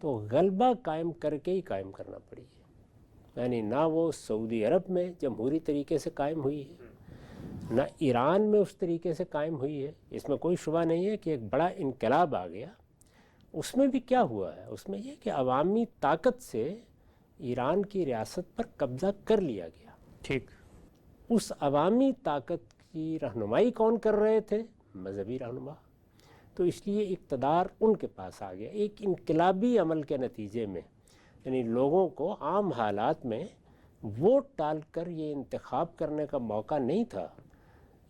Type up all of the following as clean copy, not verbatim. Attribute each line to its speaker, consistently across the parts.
Speaker 1: تو غلبہ قائم کر کے ہی قائم کرنا پڑی ہے. یعنی نہ وہ سعودی عرب میں جمہوری طریقے سے قائم ہوئی ہے، نہ ایران میں اس طریقے سے قائم ہوئی ہے. اس میں کوئی شبہ نہیں ہے کہ ایک بڑا انقلاب آ گیا. اس میں بھی کیا ہوا ہے؟ اس میں یہ کہ عوامی طاقت سے ایران کی ریاست پر قبضہ کر لیا گیا.
Speaker 2: ٹھیک.
Speaker 1: اس عوامی طاقت کی رہنمائی کون کر رہے تھے؟ مذہبی رہنما. تو اس لیے اقتدار ان کے پاس آ گیا. ایک انقلابی عمل کے نتیجے میں، یعنی لوگوں کو عام حالات میں ووٹ ڈال کر یہ انتخاب کرنے کا موقع نہیں تھا.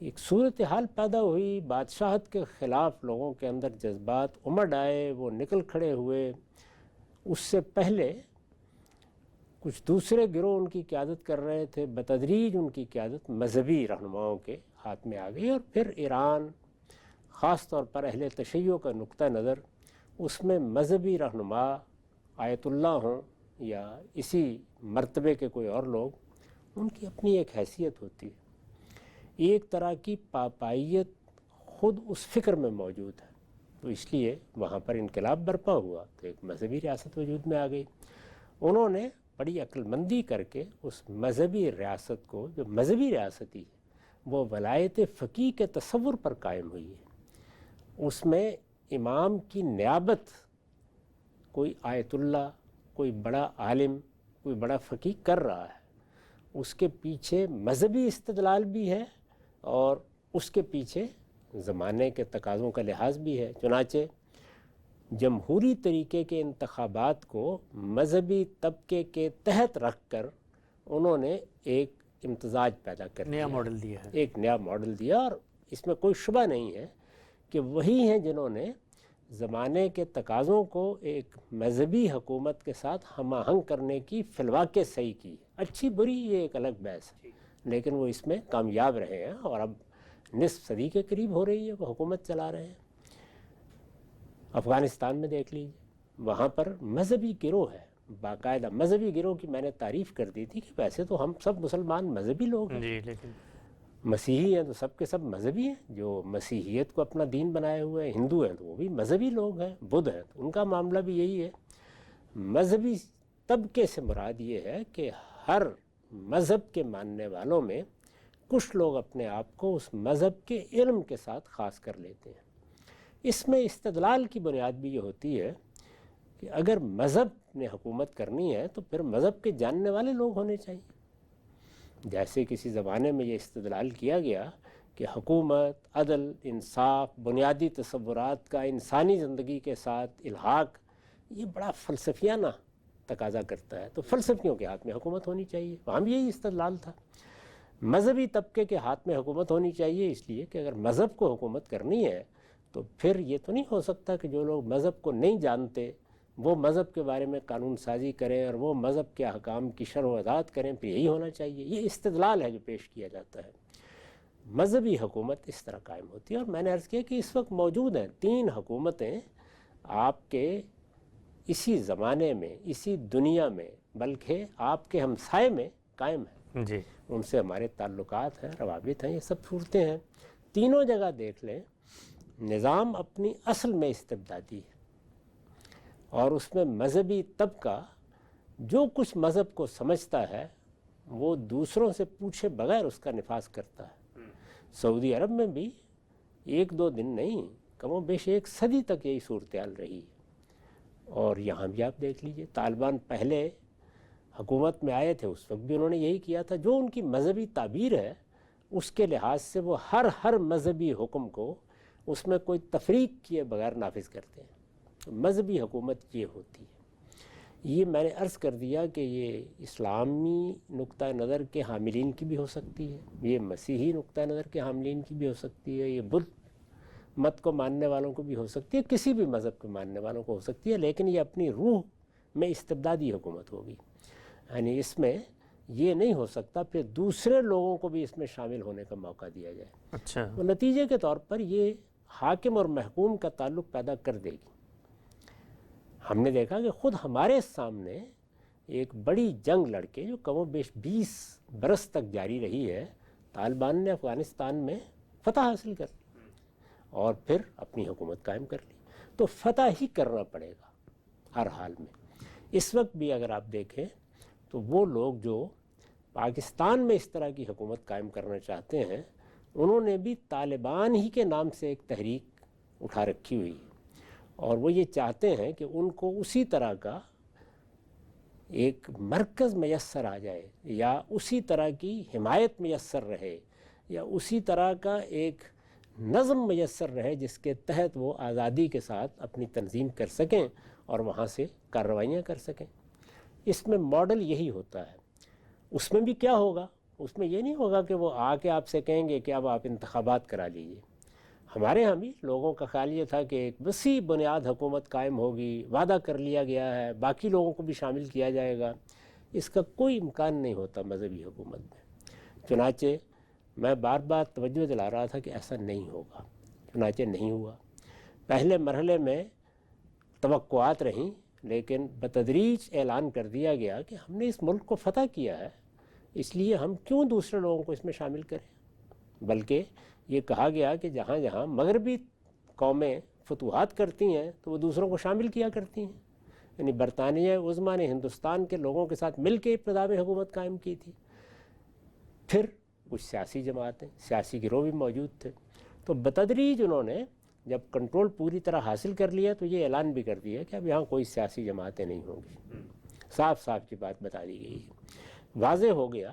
Speaker 1: ایک صورتحال پیدا ہوئی، بادشاہت کے خلاف لوگوں کے اندر جذبات امڈ آئے، وہ نکل کھڑے ہوئے. اس سے پہلے کچھ دوسرے گروہ ان کی قیادت کر رہے تھے، بتدریج ان کی قیادت مذہبی رہنماؤں کے ہاتھ میں آ گئی. اور پھر ایران، خاص طور پر اہل تشیع کا نقطہ نظر، اس میں مذہبی رہنما آیت اللہ ہوں یا اسی مرتبے کے کوئی اور لوگ، ان کی اپنی ایک حیثیت ہوتی ہے. ایک طرح کی پاپائیت خود اس فکر میں موجود ہے. تو اس لیے وہاں پر انقلاب برپا ہوا تو ایک مذہبی ریاست وجود میں آ گئی. انہوں نے بڑی عقل مندی کر کے اس مذہبی ریاست کو، جو مذہبی ریاستی ہے، وہ ولایت فقیہ کے تصور پر قائم ہوئی ہے. اس میں امام کی نیابت کوئی آیت اللہ، کوئی بڑا عالم، کوئی بڑا فقیہ کر رہا ہے. اس کے پیچھے مذہبی استدلال بھی ہے اور اس کے پیچھے زمانے کے تقاضوں کا لحاظ بھی ہے. چنانچہ جمہوری طریقے کے انتخابات کو مذہبی طبقے کے تحت رکھ کر انہوں نے ایک امتزاج پیدا کر دیا،
Speaker 2: نیا ماڈل دیا ہے.
Speaker 1: ایک نیا ماڈل دیا. اور اس میں کوئی شبہ نہیں ہے کہ وہی ہیں جنہوں نے زمانے کے تقاضوں کو ایک مذہبی حکومت کے ساتھ ہم آہنگ کرنے کی فی الواقع صحیح کی. اچھی بری یہ ایک الگ بحث ہے، لیکن وہ اس میں کامیاب رہے ہیں اور اب نصف صدی کے قریب ہو رہی ہے وہ حکومت چلا رہے ہیں. افغانستان میں دیکھ لیجیے، وہاں پر مذہبی گروہ ہے، باقاعدہ مذہبی گروہ کی میں نے تعریف کر دی تھی کہ ویسے تو ہم سب مسلمان مذہبی لوگ ہیں،
Speaker 2: جی، لیکن
Speaker 1: مسیحی ہیں تو سب کے سب مذہبی ہیں. جو مسیحیت کو اپنا دین بنائے ہوئے ہیں، ہندو ہیں تو وہ بھی مذہبی لوگ ہیں، بدھ ہیں تو ان کا معاملہ بھی یہی ہے. مذہبی طبقے سے مراد یہ ہے کہ ہر مذہب کے ماننے والوں میں کچھ لوگ اپنے آپ کو اس مذہب کے علم کے ساتھ خاص کر لیتے ہیں. اس میں استدلال کی بنیاد بھی یہ ہوتی ہے کہ اگر مذہب نے حکومت کرنی ہے تو پھر مذہب کے جاننے والے لوگ ہونے چاہیے. جیسے کسی زمانے میں یہ استدلال کیا گیا کہ حکومت، عدل، انصاف، بنیادی تصورات کا انسانی زندگی کے ساتھ الحاق، یہ بڑا فلسفیانہ تقاضا کرتا ہے، تو فلسفیوں کے ہاتھ میں حکومت ہونی چاہیے. وہاں بھی یہی استدلال تھا، مذہبی طبقے کے ہاتھ میں حکومت ہونی چاہیے، اس لیے کہ اگر مذہب کو حکومت کرنی ہے تو پھر یہ تو نہیں ہو سکتا کہ جو لوگ مذہب کو نہیں جانتے وہ مذہب کے بارے میں قانون سازی کریں اور وہ مذہب کے احکام کی شرح و وضاحت کریں. پھر یہی ہونا چاہیے. یہ استدلال ہے جو پیش کیا جاتا ہے. مذہبی حکومت اس طرح قائم ہوتی ہے. اور میں نے عرض کیا کہ اس وقت موجود ہیں 3 حکومتیں آپ کے اسی زمانے میں، اسی دنیا میں، بلکہ آپ کے ہمسائے میں قائم ہیں.
Speaker 2: جی،
Speaker 1: ان سے ہمارے تعلقات ہیں، روابط ہیں، یہ سب صورتیں ہیں. تینوں جگہ دیکھ لیں، نظام اپنی اصل میں استبدادی ہے اور اس میں مذہبی طبقہ جو کچھ مذہب کو سمجھتا ہے وہ دوسروں سے پوچھے بغیر اس کا نفاذ کرتا ہے. سعودی عرب میں بھی 1-2 دن نہیں، کم و بیش 1 صدی تک یہی صورتحال رہی. اور یہاں بھی آپ دیکھ لیجئے، طالبان پہلے حکومت میں آئے تھے، اس وقت بھی انہوں نے یہی کیا تھا. جو ان کی مذہبی تعبیر ہے اس کے لحاظ سے وہ ہر مذہبی حکم کو اس میں کوئی تفریق کیے بغیر نافذ کرتے ہیں. مذہبی حکومت یہ ہوتی ہے. یہ میں نے عرض کر دیا کہ یہ اسلامی نقطہ نظر کے حاملین کی بھی ہو سکتی ہے، یہ مسیحی نقطہ نظر کے حاملین کی بھی ہو سکتی ہے، یہ بدھ مت کو ماننے والوں کو بھی ہو سکتی ہے، کسی بھی مذہب کو ماننے والوں کو ہو سکتی ہے. لیکن یہ اپنی روح میں استبدادی حکومت ہوگی. یعنی اس میں یہ نہیں ہو سکتا پھر دوسرے لوگوں کو بھی اس میں شامل ہونے کا موقع دیا جائے.
Speaker 2: اچھا،
Speaker 1: تو نتیجے کے طور پر یہ حاکم اور محکوم کا تعلق پیدا کر دے گی. ہم نے دیکھا کہ خود ہمارے سامنے ایک بڑی جنگ لڑ کے جو کم و بیش 20 برس تک جاری رہی ہے، طالبان نے افغانستان میں فتح حاصل کر لی اور پھر اپنی حکومت قائم کر لی. تو فتح ہی کرنا پڑے گا. ہر حال میں. اس وقت بھی اگر آپ دیکھیں تو وہ لوگ جو پاکستان میں اس طرح کی حکومت قائم کرنا چاہتے ہیں انہوں نے بھی طالبان ہی کے نام سے ایک تحریک اٹھا رکھی ہوئی ہے، اور وہ یہ چاہتے ہیں کہ ان کو اسی طرح کا ایک مرکز میسر آ جائے، یا اسی طرح کی حمایت میسر رہے، یا اسی طرح کا ایک نظم میسر رہے جس کے تحت وہ آزادی کے ساتھ اپنی تنظیم کر سکیں اور وہاں سے کارروائیاں کر سکیں. اس میں ماڈل یہی ہوتا ہے. اس میں بھی کیا ہوگا؟ اس میں یہ نہیں ہوگا کہ وہ آ کے آپ سے کہیں گے کہ اب آپ انتخابات کرا لیجئے. ہمارے ہاں بھی لوگوں کا خیال یہ تھا کہ ایک وسیع بنیاد حکومت قائم ہوگی، وعدہ کر لیا گیا ہے، باقی لوگوں کو بھی شامل کیا جائے گا. اس کا کوئی امکان نہیں ہوتا مذہبی حکومت میں. چنانچہ میں بار بار توجہ دلا رہا تھا کہ ایسا نہیں ہوگا، چنانچہ نہیں ہوا. پہلے مرحلے میں توقعات رہیں، لیکن بتدریج اعلان کر دیا گیا کہ ہم نے اس ملک کو فتح کیا ہے، اس لیے ہم کیوں دوسرے لوگوں کو اس میں شامل کریں. بلکہ یہ کہا گیا کہ جہاں جہاں مغربی قومیں فتوحات کرتی ہیں تو وہ دوسروں کو شامل کیا کرتی ہیں. یعنی برطانیہ عظمیٰ نے ہندوستان کے لوگوں کے ساتھ مل کے ابتدا میں حکومت قائم کی تھی. پھر کچھ سیاسی جماعتیں، سیاسی گروہ بھی موجود تھے. تو بتدریج انہوں نے جب کنٹرول پوری طرح حاصل کر لیا تو یہ اعلان بھی کر دیا کہ اب یہاں کوئی سیاسی جماعتیں نہیں ہوں گی. صاف صاف یہ بات بتا دی گئی. واضح ہو گیا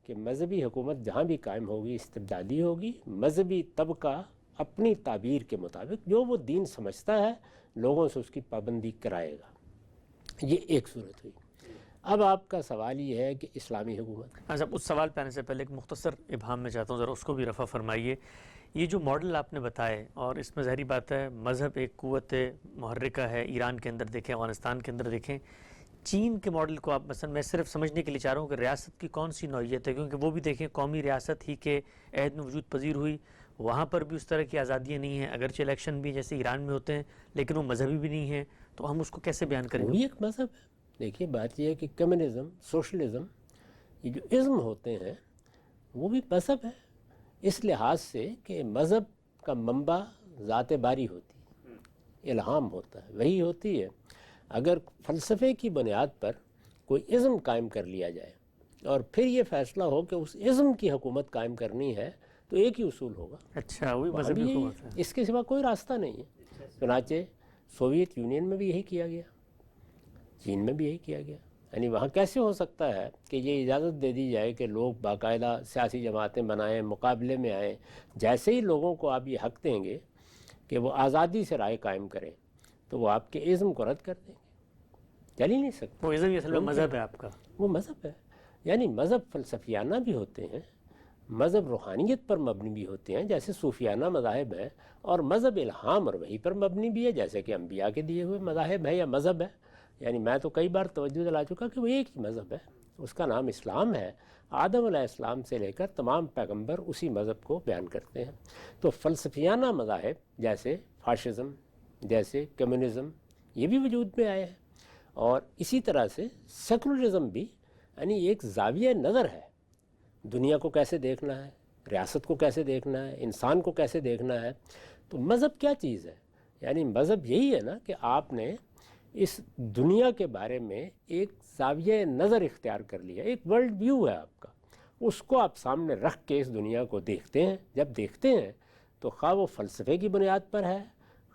Speaker 1: کہ مذہبی حکومت جہاں بھی قائم ہوگی استبدادی ہوگی. مذہبی طبقہ اپنی تعبیر کے مطابق جو وہ دین سمجھتا ہے لوگوں سے اس کی پابندی کرائے گا. یہ ایک صورت ہوئی. اب آپ کا سوال یہ ہے کہ اسلامی حکومت.
Speaker 2: جب اس سوال پہ آنے سے پہلے ایک مختصر ابہام میں چاہتا ہوں، ذرا اس کو بھی رفع فرمائیے. یہ جو ماڈل آپ نے بتائے، اور اس میں ظاہری بات ہے مذہب ایک قوت محرکہ ہے. ایران کے اندر دیکھیں، افغانستان کے اندر دیکھیں. چین کے ماڈل کو آپ مثلا، میں صرف سمجھنے کے لیے چاہ رہا ہوں کہ ریاست کی کون سی نوعیت ہے، کیونکہ وہ بھی دیکھیں قومی ریاست ہی کے عہد میں وجود پذیر ہوئی. وہاں پر بھی اس طرح کی آزادیاں نہیں ہیں، اگرچہ الیکشن بھی جیسے ایران میں ہوتے ہیں لیکن وہ مذہبی بھی نہیں ہیں. تو ہم اس کو کیسے بیان کریں
Speaker 1: وہ
Speaker 2: گے؟
Speaker 1: بھی ایک مذہب ہے. دیکھیے بات یہ ہے کہ کمیونزم، سوشلزم، یہ جو ازم ہوتے ہیں وہ بھی مذہب ہے، اس لحاظ سے کہ مذہب کا منبع ذات باری ہوتی ہے، الہام ہوتا ہے، وہی ہوتی ہے. اگر فلسفے کی بنیاد پر کوئی ازم قائم کر لیا جائے اور پھر یہ فیصلہ ہو کہ اس ازم کی حکومت قائم کرنی ہے تو ایک ہی اصول ہوگا.
Speaker 2: اچھا، وہی
Speaker 1: وہاں
Speaker 2: مذہبی
Speaker 1: بھی یہی
Speaker 2: حکومت
Speaker 1: ہے،
Speaker 2: ہے.
Speaker 1: اس کے سوا کوئی راستہ نہیں ہے. چنانچہ سوویت یونین میں بھی یہی کیا گیا، چین میں بھی یہی کیا گیا. یعنی وہاں کیسے ہو سکتا ہے کہ یہ اجازت دے دی جائے کہ لوگ باقاعدہ سیاسی جماعتیں بنائیں، مقابلے میں آئیں. جیسے ہی لوگوں کو آپ یہ حق دیں گے کہ وہ آزادی سے رائے قائم کریں تو وہ آپ کے ازم کو رد کر دیں گے. چل ہی نہیں سکتا.
Speaker 2: وہ ازم اصل میں مذہب ہے آپ کا.
Speaker 1: وہ مذہب ہے. یعنی مذہب فلسفیانہ بھی ہوتے ہیں، مذہب روحانیت پر مبنی بھی ہوتے ہیں جیسے صوفیانہ مذاہب ہیں، اور مذہب الہام اور وحی پر مبنی بھی ہے جیسے کہ انبیاء کے دیے ہوئے مذاہب ہے یا مذہب ہے. یعنی میں تو کئی بار توجہ دلا چکا کہ وہ ایک ہی مذہب ہے، اس کا نام اسلام ہے. آدم علیہ السلام سے لے کر تمام پیغمبر اسی مذہب کو بیان کرتے ہیں. تو فلسفیانہ مذاہب جیسے فاشزم، جیسے کمیونزم، یہ بھی وجود میں آئے ہیں. اور اسی طرح سے سیکولرزم بھی، یعنی ایک زاویہ نظر ہے دنیا کو کیسے دیکھنا ہے، ریاست کو کیسے دیکھنا ہے، انسان کو کیسے دیکھنا ہے. تو مذہب کیا چیز ہے؟ یعنی مذہب یہی ہے نا کہ آپ نے اس دنیا کے بارے میں ایک زاویہ نظر اختیار کر لیا، ایک ورلڈ ویو ہے آپ کا، اس کو آپ سامنے رکھ کے اس دنیا کو دیکھتے ہیں. جب دیکھتے ہیں تو خواہ وہ فلسفے کی بنیاد پر ہے،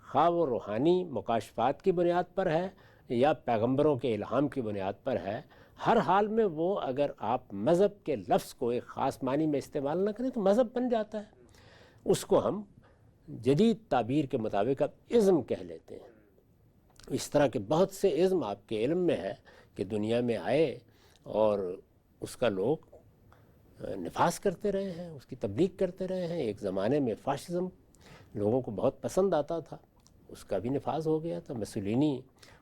Speaker 1: خواہ وہ روحانی مکاشفات کی بنیاد پر ہے، یا پیغمبروں کے الہام کی بنیاد پر ہے، ہر حال میں وہ اگر آپ مذہب کے لفظ کو ایک خاص معنی میں استعمال نہ کریں تو مذہب بن جاتا ہے. اس کو ہم جدید تعبیر کے مطابق اب ازم کہہ لیتے ہیں. اس طرح کے بہت سے ازم آپ کے علم میں ہے کہ دنیا میں آئے اور اس کا لوگ نفاذ کرتے رہے ہیں، اس کی تبلیغ کرتے رہے ہیں. ایک زمانے میں فاشزم لوگوں کو بہت پسند آتا تھا، اس کا بھی نفاذ ہو گیا تھا. مسولینی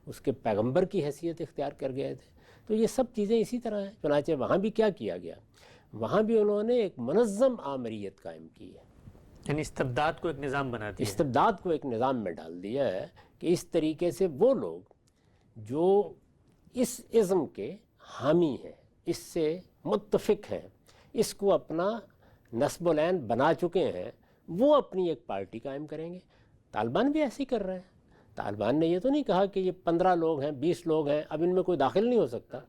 Speaker 1: اس کے پیغمبر کی حیثیت اختیار کر گئے تھے. تو یہ سب چیزیں اسی طرح ہیں. چنانچہ وہاں بھی کیا کیا گیا؟ وہاں بھی انہوں نے ایک منظم آمریت قائم کی ہے،
Speaker 2: یعنی استبداد کو ایک نظام بنا دیا.
Speaker 1: استبداد کو ایک نظام میں ڈال دیا ہے کہ اس طریقے سے وہ لوگ جو اس ازم کے حامی ہیں، اس سے متفق ہیں، اس کو اپنا نصب العین بنا چکے ہیں، وہ اپنی ایک پارٹی قائم کریں گے. طالبان بھی ایسے ہی کر رہے ہیں. طالبان نے یہ تو نہیں کہا کہ یہ 15 لوگ ہیں 20 لوگ ہیں اب ان میں کوئی داخل نہیں ہو سکتا،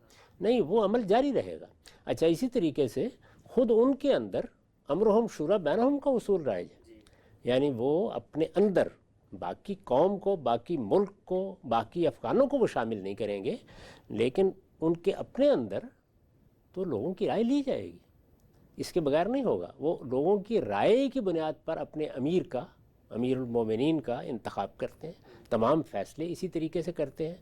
Speaker 1: نہیں، وہ عمل جاری رہے گا۔ اچھا، اسی طریقے سے خود ان کے اندر امرہم شورا بینہم کا اصول رائج ہے، یعنی وہ اپنے اندر باقی قوم کو، باقی ملک کو، باقی افغانوں کو وہ شامل نہیں کریں گے، لیکن ان کے اپنے اندر تو لوگوں کی رائے لی جائے گی، اس کے بغیر نہیں ہوگا۔ وہ لوگوں کی رائے کی بنیاد پر اپنے امیر کا، امیر المومنین کا انتخاب کرتے ہیں، تمام فیصلے اسی طریقے سے کرتے ہیں۔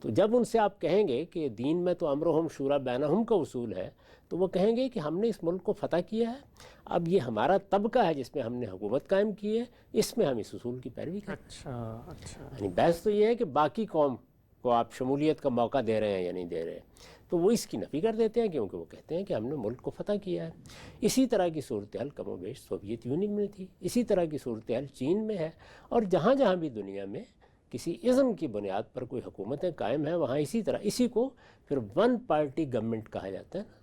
Speaker 1: تو جب ان سے آپ کہیں گے کہ دین میں تو امرہم شورا بینہم کا اصول ہے، تو وہ کہیں گے کہ ہم نے اس ملک کو فتح کیا ہے، اب یہ ہمارا طبقہ ہے جس میں ہم نے حکومت قائم کی ہے، اس میں ہم اس اصول کی پیروی کریں۔
Speaker 2: اچھا
Speaker 1: یعنی بحث تو یہ ہے کہ باقی قوم کو آپ شمولیت کا موقع دے رہے ہیں یا نہیں دے رہے ہیں، تو وہ اس کی نفی کر دیتے ہیں، کیونکہ وہ کہتے ہیں کہ ہم نے ملک کو فتح کیا ہے۔ اسی طرح کی صورتحال کم و بیش سوویت یونین میں تھی، اسی طرح کی صورتحال چین میں ہے، اور جہاں جہاں بھی دنیا میں کسی ازم کی بنیاد پر کوئی حکومتیں قائم ہیں، وہاں اسی طرح، اسی کو پھر ون پارٹی گورنمنٹ کہا جاتا ہے،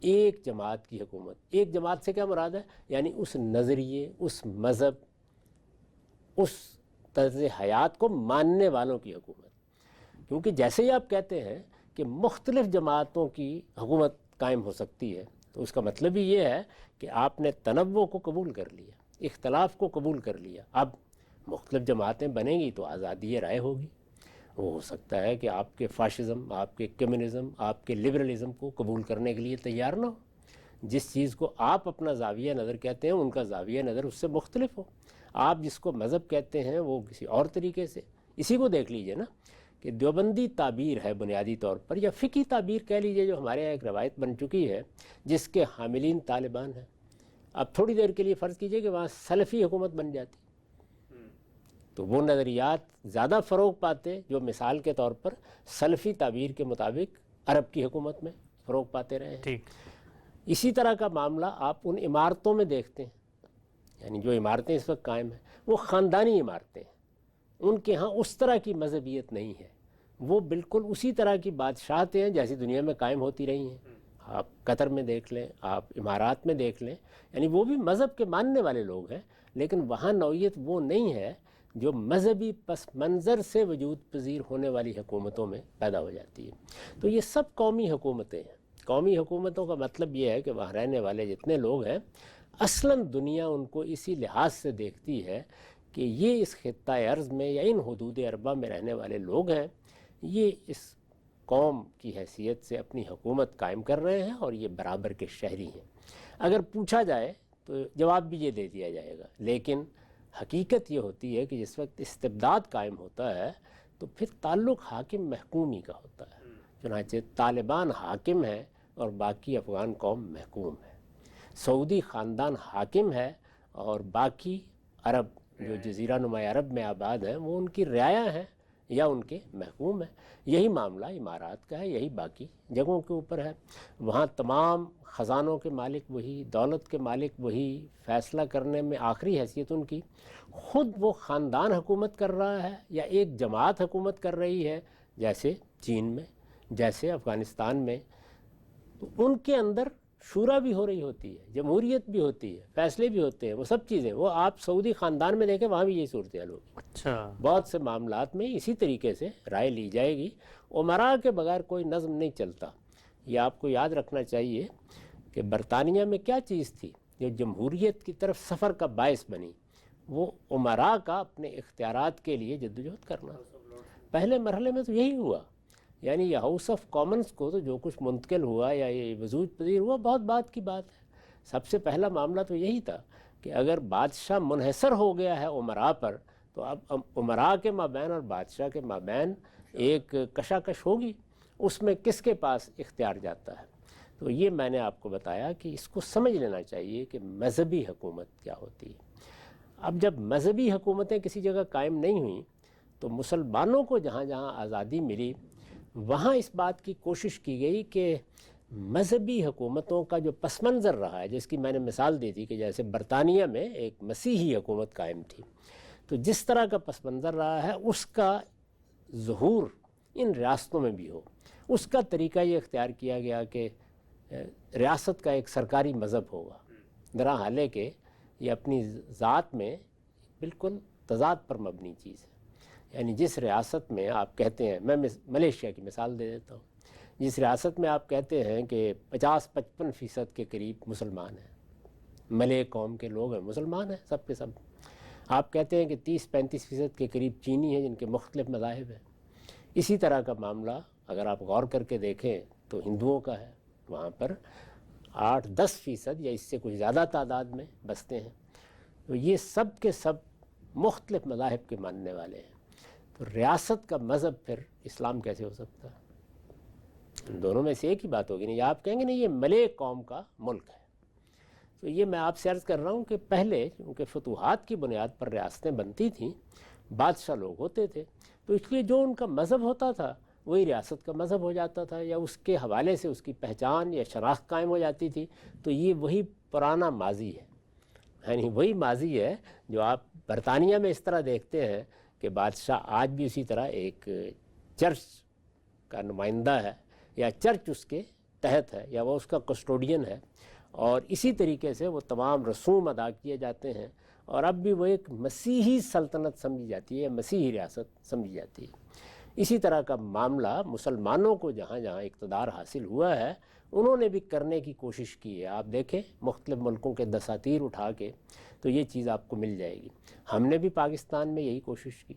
Speaker 1: ایک جماعت کی حکومت۔ ایک جماعت سے کیا مراد ہے؟ یعنی اس نظریے، اس مذہب، اس طرز حیات کو ماننے والوں کی حکومت۔ کیونکہ جیسے ہی آپ کہتے ہیں کہ مختلف جماعتوں کی حکومت قائم ہو سکتی ہے، تو اس کا مطلب ہی یہ ہے کہ آپ نے تنوع کو قبول کر لیا، اختلاف کو قبول کر لیا۔ اب مختلف جماعتیں بنیں گی تو آزادی رائے ہوگی۔ وہ ہو سکتا ہے کہ آپ کے فاشزم، آپ کے کمیونزم، آپ کے لبرلزم کو قبول کرنے کے لیے تیار نہ ہو، جس چیز کو آپ اپنا زاویہ نظر کہتے ہیں ان کا زاویہ نظر اس سے مختلف ہو، آپ جس کو مذہب کہتے ہیں وہ کسی اور طریقے سے۔ اسی کو دیکھ لیجئے نا کہ دیوبندی تعبیر ہے بنیادی طور پر، یا فقہی تعبیر کہہ لیجئے، جو ہمارے یہاں ایک روایت بن چکی ہے جس کے حاملین طالبان ہیں۔ اب تھوڑی دیر کے لیے فرض کیجئے کہ وہاں سلفی حکومت بن جاتی، تو وہ نظریات زیادہ فروغ پاتے جو مثال کے طور پر سلفی تعبیر کے مطابق عرب کی حکومت میں فروغ پاتے رہے ہیں۔ اسی طرح کا معاملہ آپ ان عمارتوں میں دیکھتے ہیں، یعنی جو عمارتیں اس وقت قائم ہیں وہ خاندانی عمارتیں ہیں، ان کے ہاں اس طرح کی مذہبیت نہیں ہے، وہ بالکل اسی طرح کی بادشاہتیں ہیں جیسی دنیا میں قائم ہوتی رہی ہیں۔ آپ قطر میں دیکھ لیں، آپ امارات میں دیکھ لیں، یعنی وہ بھی مذہب کے ماننے والے لوگ ہیں، لیکن وہاں نوعیت وہ نہیں ہے جو مذہبی پس منظر سے وجود پذیر ہونے والی حکومتوں میں پیدا ہو جاتی ہے۔ تو یہ سب قومی حکومتیں ہیں۔ قومی حکومتوں کا مطلب یہ ہے کہ وہاں رہنے والے جتنے لوگ ہیں اصلاً دنیا ان کو اسی لحاظ سے دیکھتی ہے کہ یہ اس خطۂ ارض میں یا ان حدود اربع میں رہنے والے لوگ ہیں، یہ اس قوم کی حیثیت سے اپنی حکومت قائم کر رہے ہیں اور یہ برابر کے شہری ہیں۔ اگر پوچھا جائے تو جواب بھی یہ دے دیا جائے گا، لیکن حقیقت یہ ہوتی ہے کہ جس وقت استبداد قائم ہوتا ہے تو پھر تعلق حاکم محکومی کا ہوتا ہے۔ چنانچہ طالبان حاکم ہے اور باقی افغان قوم محکوم ہے، سعودی خاندان حاکم ہے اور باقی عرب جو جزیرہ نما عرب میں آباد ہیں وہ ان کی رعایا ہیں یا ان کے محکوم ہیں۔ یہی معاملہ امارات کا ہے، یہی باقی جگہوں کے اوپر ہے۔ وہاں تمام خزانوں کے مالک وہی، دولت کے مالک وہی، فیصلہ کرنے میں آخری حیثیت ان کی، خود وہ خاندان حکومت کر رہا ہے یا ایک جماعت حکومت کر رہی ہے، جیسے چین میں، جیسے افغانستان میں، تو ان کے اندر شورا بھی ہو رہی ہوتی ہے، جمہوریت بھی ہوتی ہے، فیصلے بھی ہوتے ہیں، وہ سب چیزیں۔ وہ آپ سعودی خاندان میں دیکھیں، وہاں بھی یہی صورتحال ہوگی۔
Speaker 2: اچھا،
Speaker 1: بہت سے معاملات میں اسی طریقے سے رائے لی جائے گی، امراء کے بغیر کوئی نظم نہیں چلتا۔ یہ آپ کو یاد رکھنا چاہیے کہ برطانیہ میں کیا چیز تھی جو جمہوریت کی طرف سفر کا باعث بنی؟ وہ امراء کا اپنے اختیارات کے لیے جدوجہد کرنا۔ پہلے مرحلے میں تو یہی ہوا، یعنی یہ ہاؤس آف کامنز کو تو جو کچھ منتقل ہوا یا یہ وجود پذیر ہوا بہت بات کی بات ہے۔ سب سے پہلا معاملہ تو یہی تھا کہ اگر بادشاہ منحصر ہو گیا ہے امراء پر، تو اب امراء کے مابین اور بادشاہ کے مابین ایک کشاکش ہوگی، اس میں کس کے پاس اختیار جاتا ہے۔ تو یہ میں نے آپ کو بتایا کہ اس کو سمجھ لینا چاہیے کہ مذہبی حکومت کیا ہوتی ہے۔ اب جب مذہبی حکومتیں کسی جگہ قائم نہیں ہوئیں تو مسلمانوں کو جہاں جہاں آزادی ملی وہاں اس بات کی کوشش کی گئی کہ مذہبی حکومتوں کا جو پس منظر رہا ہے، جس کی میں نے مثال دی تھی کہ جیسے برطانیہ میں ایک مسیحی حکومت قائم تھی، تو جس طرح کا پس منظر رہا ہے اس کا ظہور ان ریاستوں میں بھی ہو۔ اس کا طریقہ یہ اختیار کیا گیا کہ ریاست کا ایک سرکاری مذہب ہوگا، درا حالے کہ یہ اپنی ذات میں بالکل تضاد پر مبنی چیز ہے۔ یعنی جس ریاست میں آپ کہتے ہیں، میں ملیشیا کی مثال دے دیتا ہوں، جس ریاست میں آپ کہتے ہیں کہ 50-55% کے قریب مسلمان ہیں، ملے قوم کے لوگ ہیں، مسلمان ہیں سب کے سب، آپ کہتے ہیں کہ 30-35% کے قریب چینی ہیں جن کے مختلف مذاہب ہیں، اسی طرح کا معاملہ اگر آپ غور کر کے دیکھیں تو ہندوؤں کا ہے، وہاں پر 8-10% یا اس سے کچھ زیادہ تعداد میں بستے ہیں، تو یہ سب کے سب مختلف مذاہب کے ماننے والے ہیں، تو ریاست کا مذہب پھر اسلام کیسے ہو سکتا ہے؟ دونوں میں سے ایک ہی بات ہوگی، نہیں آپ کہیں گے نہیں یہ ملے قوم کا ملک ہے۔ تو یہ میں آپ سے عرض کر رہا ہوں کہ پہلے چونکہ فتوحات کی بنیاد پر ریاستیں بنتی تھیں، بادشاہ لوگ ہوتے تھے، تو اس لیے جو ان کا مذہب ہوتا تھا وہی ریاست کا مذہب ہو جاتا تھا، یا اس کے حوالے سے اس کی پہچان یا شناخت قائم ہو جاتی تھی، تو یہ وہی پرانا ماضی ہے، یعنی وہی ماضی ہے جو آپ برطانیہ میں اس طرح دیکھتے ہیں کہ بادشاہ آج بھی اسی طرح ایک چرچ کا نمائندہ ہے، یا چرچ اس کے تحت ہے، یا وہ اس کا کسٹوڈین ہے، اور اسی طریقے سے وہ تمام رسوم ادا کیے جاتے ہیں، اور اب بھی وہ ایک مسیحی سلطنت سمجھی جاتی ہے، مسیحی ریاست سمجھی جاتی ہے۔ اسی طرح کا معاملہ مسلمانوں کو جہاں جہاں اقتدار حاصل ہوا ہے انہوں نے بھی کرنے کی کوشش کی ہے، آپ دیکھیں مختلف ملکوں کے دساتیر اٹھا کے تو یہ چیز آپ کو مل جائے گی۔ ہم نے بھی پاکستان میں یہی کوشش کی،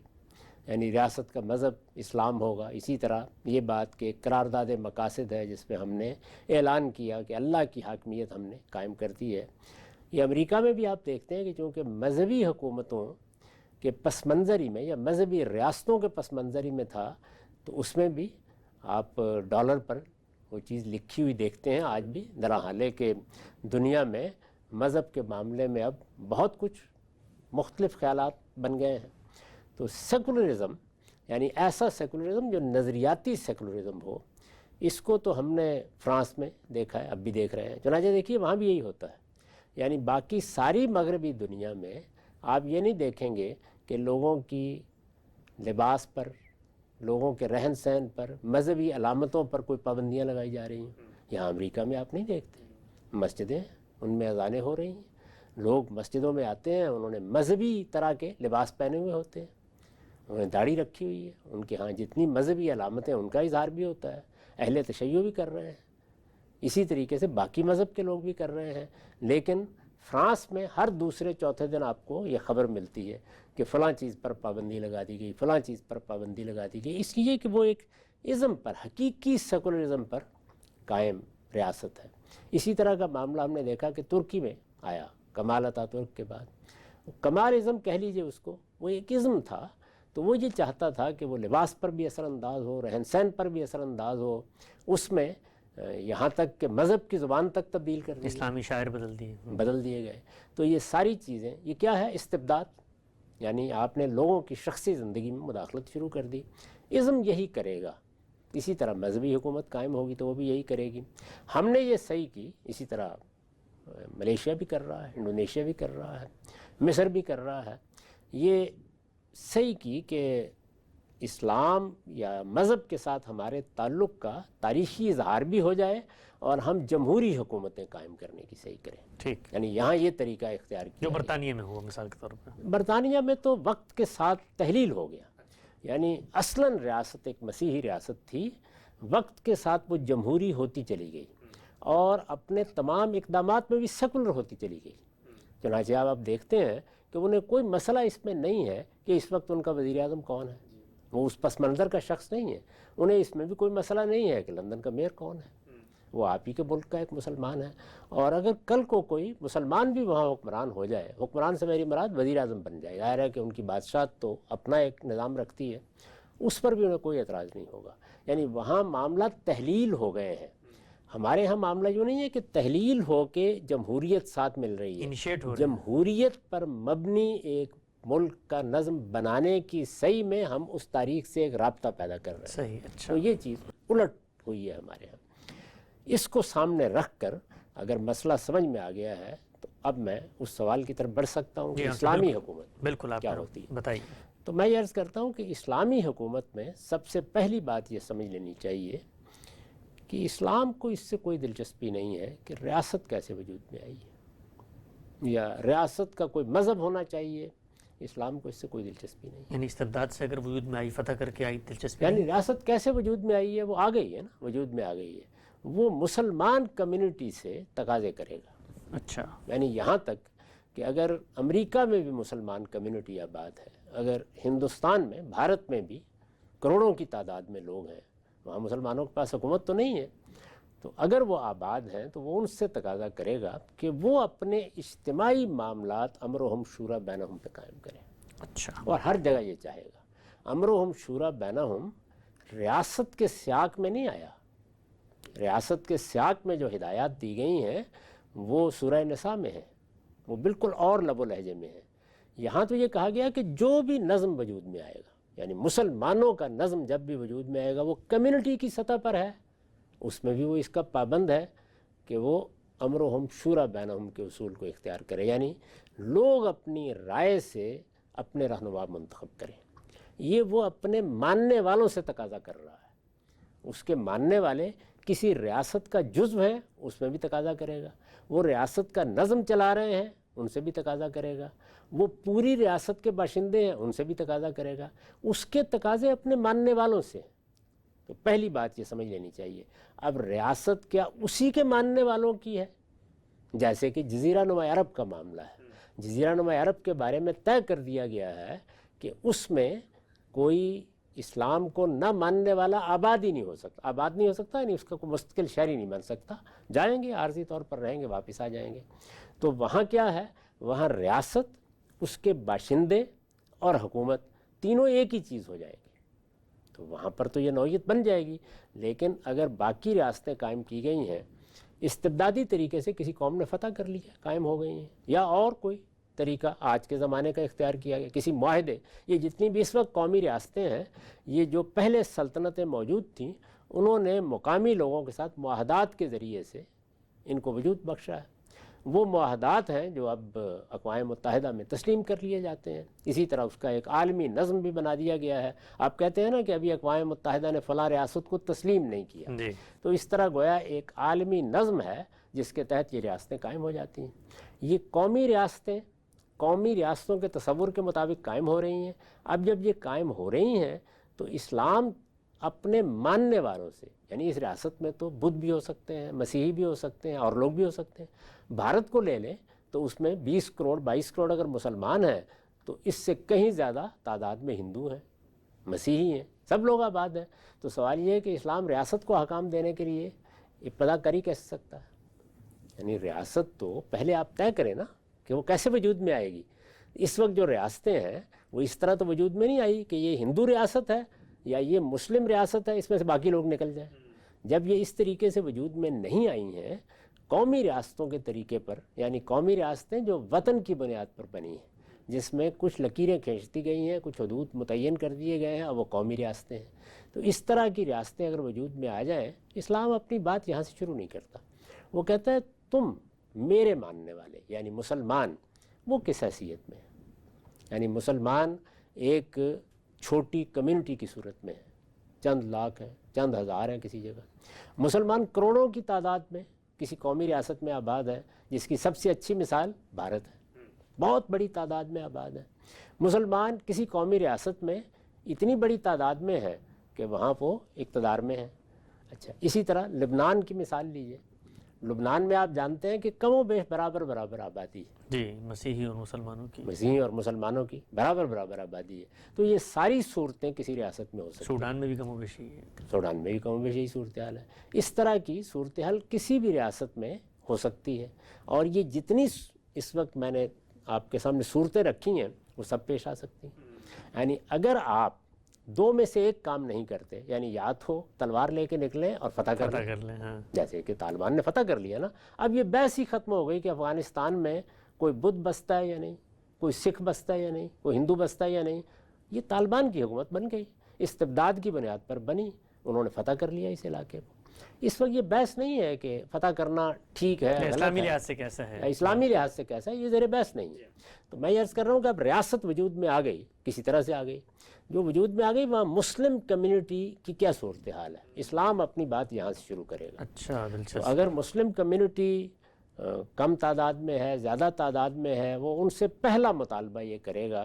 Speaker 1: یعنی ریاست کا مذہب اسلام ہوگا، اسی طرح یہ بات کہ قرارداد مقاصد ہے جس میں ہم نے اعلان کیا کہ اللہ کی حاکمیت ہم نے قائم کر دی ہے۔ یہ امریکہ میں بھی آپ دیکھتے ہیں کہ چونکہ مذہبی حکومتوں کے پس منظری میں یا مذہبی ریاستوں کے پس منظری میں تھا، تو اس میں بھی آپ ڈالر پر وہ چیز لکھی ہوئی دیکھتے ہیں آج بھی، درحالے کہ دنیا میں مذہب کے معاملے میں اب بہت کچھ مختلف خیالات بن گئے ہیں۔ تو سیکولرزم یعنی ایسا سیکولرزم جو نظریاتی سیکولرزم ہو، اس کو تو ہم نے فرانس میں دیکھا ہے، اب بھی دیکھ رہے ہیں، چنانچہ دیکھیے وہاں بھی یہی ہوتا ہے، یعنی باقی ساری مغربی دنیا میں آپ یہ نہیں دیکھیں گے کہ لوگوں کی لباس پر، لوگوں کے رہن سہن پر، مذہبی علامتوں پر کوئی پابندیاں لگائی جا رہی ہیں۔ یہاں امریکہ میں آپ نہیں دیکھتے، مسجدیں ان میں اذانیں ہو رہی ہیں، لوگ مسجدوں میں آتے ہیں، انہوں نے مذہبی طرح کے لباس پہنے ہوئے ہوتے ہیں، انہوں نے داڑھی رکھی ہوئی ہے، ان کے ہاں جتنی مذہبی علامتیں ان کا اظہار بھی ہوتا ہے، اہل تشیع بھی کر رہے ہیں، اسی طریقے سے باقی مذہب کے لوگ بھی کر رہے ہیں۔ لیکن فرانس میں ہر دوسرے چوتھے دن آپ کو یہ خبر ملتی ہے کہ فلاں چیز پر پابندی لگا دی گئی، فلاں چیز پر پابندی لگا دی گئی، اس لیے کہ وہ ایک ازم پر، حقیقی سیکولرزم پر قائم ریاست ہے۔ اسی طرح کا معاملہ ہم نے دیکھا کہ ترکی میں آیا کمال اتاتürk کے بعد، کمال ازم کہہ لیجئے اس کو، وہ ایک ازم تھا، تو وہ یہ چاہتا تھا کہ وہ لباس پر بھی اثر انداز ہو، رہن سہن پر بھی اثر انداز ہو، اس میں یہاں تک کہ مذہب کی زبان تک تبدیل کر دی،
Speaker 2: اسلامی شاعر بدل
Speaker 1: دیے گئے۔ تو یہ ساری چیزیں، یہ کیا ہے؟ استبداد، یعنی آپ نے لوگوں کی شخصی زندگی میں مداخلت شروع کر دی۔ ازم یہی کرے گا، اسی طرح مذہبی حکومت قائم ہوگی تو وہ بھی یہی کرے گی۔ ہم نے یہ صحیح کی، اسی طرح ملیشیا بھی کر رہا ہے، انڈونیشیا بھی کر رہا ہے، مصر بھی کر رہا ہے، یہ صحیح کی کہ اسلام یا مذہب کے ساتھ ہمارے تعلق کا تاریخی اظہار بھی ہو جائے اور ہم جمہوری حکومتیں قائم کرنے کی صحیح کریں۔
Speaker 2: ٹھیک،
Speaker 1: یعنی یہاں یہ طریقہ اختیار کیا
Speaker 2: جو برطانیہ میں ہوا مثال کے طور پر۔
Speaker 1: برطانیہ میں تو وقت کے ساتھ تحلیل ہو گیا، یعنی اصلاً ریاست ایک مسیحی ریاست تھی، وقت کے ساتھ وہ جمہوری ہوتی چلی گئی اور اپنے تمام اقدامات میں بھی سیکولر ہوتی چلی گئی۔ چنانچہ آپ دیکھتے ہیں کہ انہیں کوئی مسئلہ اس میں نہیں ہے کہ اس وقت ان کا وزیر اعظم کون ہے، وہ اس پس منظر کا شخص نہیں ہے، انہیں اس میں بھی کوئی مسئلہ نہیں ہے کہ لندن کا میئر کون ہے، وہ آپ ہی کے ملک کا ایک مسلمان ہے، اور اگر کل کو کوئی مسلمان بھی وہاں حکمران ہو جائے، حکمران سے میری مراد وزیر اعظم بن جائے، ظاہر ہے کہ ان کی بادشاہت تو اپنا ایک نظام رکھتی ہے، اس پر بھی انہیں کوئی اعتراض نہیں ہوگا۔ یعنی وہاں معاملات تحلیل ہو گئے ہیں، ہمارے ہاں معاملہ یوں نہیں ہے کہ تحلیل ہو کے جمہوریت ساتھ مل رہی ہے، جمہوریت پر مبنی ایک ملک کا نظم بنانے کی صحیح میں ہم اس تاریخ سے ایک رابطہ پیدا کر رہے ہیں۔
Speaker 2: صحیح، اچھا،
Speaker 1: تو یہ چیز الٹ ہوئی ہے ہمارے ہاں۔ اس کو سامنے رکھ کر اگر مسئلہ سمجھ میں آ گیا ہے تو اب میں اس سوال کی طرف بڑھ سکتا ہوں کہ اسلامی حکومت
Speaker 2: بالکل
Speaker 1: کیا ہوتی ہے۔
Speaker 2: بتائیے۔
Speaker 1: تو میں یہ عرض کرتا ہوں کہ اسلامی حکومت میں سب سے پہلی بات یہ سمجھ لینی چاہیے کہ اسلام کو اس سے کوئی دلچسپی نہیں ہے کہ ریاست کیسے وجود میں آئی ہے، یا ریاست کا کوئی مذہب ہونا چاہیے، اسلام کو اس سے کوئی دلچسپی نہیں.
Speaker 2: یعنی استبداد سے اگر وجود میں آئی، فتح کر کے آئی، دلچسپی
Speaker 1: یعنی ریاست کیسے وجود میں آئی ہے؟ وہ آ گئی ہے نا، وجود میں آ گئی ہے. وہ مسلمان کمیونٹی سے تقاضے کرے گا.
Speaker 2: اچھا،
Speaker 1: یعنی یہاں تک کہ اگر امریکہ میں بھی مسلمان کمیونٹی آباد ہے، اگر ہندوستان میں، بھارت میں بھی کروڑوں کی تعداد میں لوگ ہیں، وہاں مسلمانوں کے پاس حکومت تو نہیں ہے، تو اگر وہ آباد ہیں تو وہ ان سے تقاضا کرے گا کہ وہ اپنے اجتماعی معاملات امرہم شورا بینہم پہ قائم کریں.
Speaker 2: اچھا،
Speaker 1: اور ہر جگہ یہ چاہے گا. امرہم شورا بینہم ریاست کے سیاق میں نہیں آیا. ریاست کے سیاق میں جو ہدایات دی گئی ہیں وہ سورہ نساء میں ہے، وہ بالکل اور لب و لہجے میں ہے. یہاں تو یہ کہا گیا کہ جو بھی نظم وجود میں آئے گا، یعنی مسلمانوں کا نظم جب بھی وجود میں آئے گا، وہ کمیونٹی کی سطح پر ہے، اس میں بھی وہ اس کا پابند ہے کہ وہ امرہم شورا بینہم کے اصول کو اختیار کرے. یعنی لوگ اپنی رائے سے اپنے رہنما منتخب کریں. یہ وہ اپنے ماننے والوں سے تقاضا کر رہا ہے. اس کے ماننے والے کسی ریاست کا جزو ہے، اس میں بھی تقاضا کرے گا. وہ ریاست کا نظم چلا رہے ہیں، ان سے بھی تقاضا کرے گا. وہ پوری ریاست کے باشندے ہیں، ان سے بھی تقاضا کرے گا. اس کے تقاضے اپنے ماننے والوں سے. تو پہلی بات یہ سمجھ لینی چاہیے. اب ریاست کیا اسی کے ماننے والوں کی ہے؟ جیسے کہ جزیرہ نما عرب کا معاملہ ہے. جزیرہ نما عرب کے بارے میں طے کر دیا گیا ہے کہ اس میں کوئی اسلام کو نہ ماننے والا آباد ہی نہیں ہو سکتا. آباد نہیں ہو سکتا یعنی اس کا کوئی مستقل شہری نہیں بن سکتا. جائیں گے، عارضی طور پر رہیں گے، واپس آ جائیں گے. تو وہاں کیا ہے؟ وہاں ریاست، اس کے باشندے اور حکومت تینوں ایک ہی چیز ہو جائے گی. تو وہاں پر تو یہ نوعیت بن جائے گی. لیکن اگر باقی ریاستیں قائم کی گئی ہیں، استبدادی طریقے سے کسی قوم نے فتح کر لیا، قائم ہو گئی ہیں، یا اور کوئی طریقہ آج کے زمانے کا اختیار کیا گیا، کسی معاہدے، یہ جتنی بھی اس وقت قومی ریاستیں ہیں، یہ جو پہلے سلطنتیں موجود تھیں، انہوں نے مقامی لوگوں کے ساتھ معاہدات کے ذریعے سے ان کو وجود بخشا ہے. وہ معاہدات ہیں جو اب اقوام متحدہ میں تسلیم کر لیے جاتے ہیں. اسی طرح اس کا ایک عالمی نظم بھی بنا دیا گیا ہے. آپ کہتے ہیں نا کہ ابھی اقوام متحدہ نے فلاں ریاست کو تسلیم نہیں کیا، تو اس طرح گویا ایک عالمی نظم ہے جس کے تحت یہ ریاستیں قائم ہو جاتی ہیں. یہ قومی ریاستیں قومی ریاستوں کے تصور کے مطابق قائم ہو رہی ہیں. اب جب یہ قائم ہو رہی ہیں تو اسلام اپنے ماننے والوں سے، یعنی اس ریاست میں تو بدھ بھی ہو سکتے ہیں، مسیحی بھی ہو سکتے ہیں، اور لوگ بھی ہو سکتے ہیں. بھارت کو لے لیں تو اس میں 20 کروڑ 22 کروڑ اگر مسلمان ہیں تو اس سے کہیں زیادہ تعداد میں ہندو ہیں، مسیحی ہیں، سب لوگ آباد ہیں. تو سوال یہ ہے کہ اسلام ریاست کو حکام دینے کے لیے ابتدا کری کیسے سکتا ہے؟ یعنی ریاست تو پہلے آپ طے کریں نا کہ وہ کیسے وجود میں آئے گی. اس وقت جو ریاستیں ہیں وہ اس طرح تو وجود میں نہیں آئی کہ یہ ہندو ریاست ہے یا یہ مسلم ریاست ہے، اس میں سے باقی لوگ نکل جائیں. جب یہ اس طریقے سے وجود میں نہیں آئی ہیں، قومی ریاستوں کے طریقے پر، یعنی قومی ریاستیں جو وطن کی بنیاد پر بنی ہیں، جس میں کچھ لکیریں کھینچتی گئی ہیں، کچھ حدود متعین کر دیے گئے ہیں، اب وہ قومی ریاستیں ہیں. تو اس طرح کی ریاستیں اگر وجود میں آ جائیں، اسلام اپنی بات یہاں سے شروع نہیں کرتا. وہ کہتا ہے تم میرے ماننے والے، یعنی مسلمان، وہ کس حیثیت میں ہیں؟ یعنی مسلمان ایک چھوٹی کمیونٹی کی صورت میں ہے، چند لاکھ ہیں، چند ہزار ہیں کسی جگہ. مسلمان کروڑوں کی تعداد میں کسی قومی ریاست میں آباد ہے، جس کی سب سے اچھی مثال بھارت ہے، بہت بڑی تعداد میں آباد ہے. مسلمان کسی قومی ریاست میں اتنی بڑی تعداد میں ہے کہ وہاں وہ اقتدار میں ہے. اچھا، اسی طرح لبنان کی مثال لیجئے. لبنان میں آپ جانتے ہیں کہ کم و بیش برابر آبادی ہے،
Speaker 2: جی، مسیحی اور مسلمانوں کی،
Speaker 1: مسیحی اور مسلمانوں کی برابر آبادی ہے. تو یہ ساری صورتیں کسی ریاست میں ہو سکتی ہیں.
Speaker 2: سوڈان میں بھی کم و بیش ہے.
Speaker 1: سوڈان میں بھی کم و بیش یہی صورتحال ہے. اس طرح کی صورتحال کسی بھی ریاست میں ہو سکتی ہے. اور یہ جتنی اس وقت میں نے آپ کے سامنے صورتیں رکھی ہیں وہ سب پیش آ سکتی ہیں. یعنی اگر آپ دو میں سے ایک کام نہیں کرتے، یعنی یا تو تلوار لے کے نکلیں اور فتح کر لیں،
Speaker 2: ہاں.
Speaker 1: جیسے کہ طالبان نے فتح کر لیا نا. اب یہ بحث ہی ختم ہو گئی کہ افغانستان میں کوئی بدھ بستا ہے یا نہیں، کوئی سکھ بستا ہے یا نہیں، کوئی ہندو بستا ہے یا نہیں. یہ طالبان کی حکومت بن گئی، استبداد کی بنیاد پر بنی، انہوں نے فتح کر لیا اس علاقے کو. اس وقت یہ بحث نہیں ہے کہ فتح کرنا ٹھیک ہے،
Speaker 2: اسلامی لحاظ سے کیسا ہے،
Speaker 1: اسلامی لحاظ سے کیسا ہے، یہ زیر بحث نہیں ہے. تو میں یہ عرض کر رہا ہوں کہ اب ریاست وجود میں آ گئی، کسی طرح سے آ گئی. جو وجود میں آ گئی وہاں مسلم کمیونٹی کی کیا صورتحال ہے؟ اسلام اپنی بات یہاں سے شروع کرے گا.
Speaker 2: اچھا، دلچسپ.
Speaker 1: اگر مسلم کمیونٹی کم تعداد میں ہے زیادہ تعداد میں ہے، وہ ان سے پہلا مطالبہ یہ کرے گا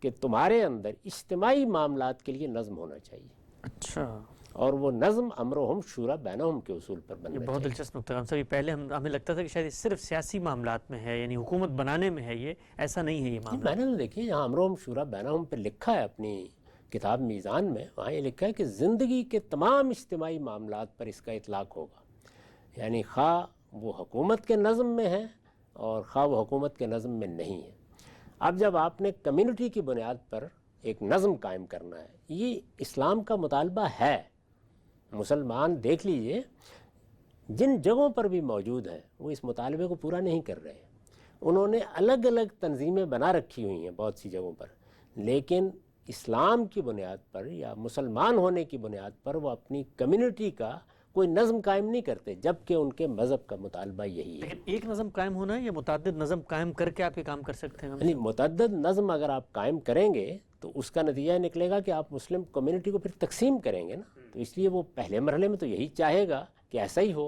Speaker 1: کہ تمہارے اندر اجتماعی معاملات کے لیے نظم ہونا چاہیے،
Speaker 2: اچھا،
Speaker 1: اور وہ نظم امرہم شورا بینہم کے اصول پر
Speaker 2: یہ
Speaker 1: بننا
Speaker 2: بہت
Speaker 1: چاہیے۔
Speaker 2: دلچسپ نقطہ ہے صاحب۔ پہلے ہمیں لگتا تھا کہ شاید یہ صرف سیاسی معاملات میں ہے، یعنی حکومت بنانے میں ہے، یہ ایسا نہیں ہے یہ معاملہ۔
Speaker 1: میں نے تو دیکھیے یہاں امرہم شورا بینہم پہ لکھا ہے اپنی کتاب میزان میں، وہاں یہ لکھا ہے کہ زندگی کے تمام اجتماعی معاملات پر اس کا اطلاق ہوگا، یعنی خواہ وہ حکومت کے نظم میں ہے اور خواہ وہ حکومت کے نظم میں نہیں ہے۔ اب جب آپ نے کمیونٹی کی بنیاد پر ایک نظم قائم کرنا ہے، یہ اسلام کا مطالبہ ہے۔ مسلمان دیکھ لیجئے جن جگہوں پر بھی موجود ہیں وہ اس مطالبے کو پورا نہیں کر رہے ہیں۔ انہوں نے الگ الگ تنظیمیں بنا رکھی ہوئی ہیں بہت سی جگہوں پر، لیکن اسلام کی بنیاد پر یا مسلمان ہونے کی بنیاد پر وہ اپنی کمیونٹی کا کوئی نظم قائم نہیں کرتے، جبکہ ان کے مذہب کا مطالبہ یہی ہے۔
Speaker 2: لیکن ایک نظم قائم ہونا ہے یا متعدد نظم قائم کر کے آپ یہ کام کر سکتے ہیں؟
Speaker 1: یعنی متعدد نظم اگر آپ قائم کریں گے تو اس کا نتیجہ نکلے گا کہ آپ مسلم کمیونٹی کو پھر تقسیم کریں گے نا، تو اس لیے وہ پہلے مرحلے میں تو یہی چاہے گا کہ ایسا ہی ہو۔